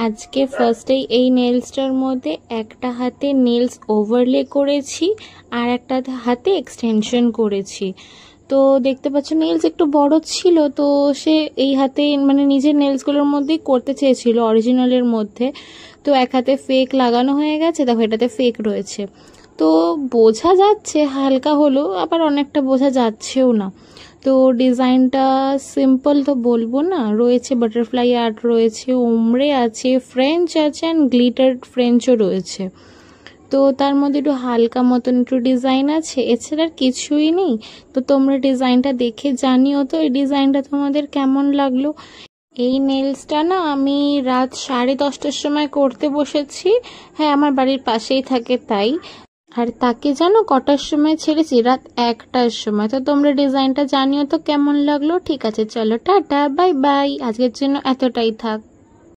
আজকে ফার্স্টেই এই নেলসটার মধ্যে একটা হাতে নেলস ওভারলে করেছি আর একটা হাতে এক্সটেনশন করেছি। তো দেখতে পাচ্ছ নেলস একটু বড় ছিল, তো সে এই হাতে মানে নিজের নেলসগুলোর মধ্যেই করতে চেয়েছিল অরিজিনালের মধ্যে। তো এক হাতে ফেক লাগানো হয়ে গেছে, দেখো এটাতে ফেক রয়েছে। তো বোঝা যাচ্ছে হালকা হলো, আবার অনেকটা বোঝা যাচ্ছেও না। তো ডিজাইনটা সিম্পল তো বলবো না, রয়েছে বাটারফ্লাই আর্ট, রয়েছে উমরে আছে, ফ্রেঞ্চ আছে অ্যান্ড গ্লিটার ফ্রেঞ্চও রয়েছে। তো তার মধ্যে একটু হালকা মতন একটু ডিজাইন আছে, এছাড়া আর কিছুই নেই। তো তোমরা ডিজাইনটা দেখে জানিও তো এই ডিজাইনটা তোমাদের কেমন লাগলো। এই নেলসটা না আমি রাত 10:30টার সময় করতে বসেছি। হ্যাঁ, আমার বাড়ির পাশেই থাকে তাই। আর তাকে জানো কটার সময় ছেড়েছি? রাত 1টার সময়। তো তোমরা ডিজাইনটা জানিও তো কেমন লাগলো। ঠিক আছে, চলো টাটা, বাই বাই, আজকের জন্য এতটাই থাক।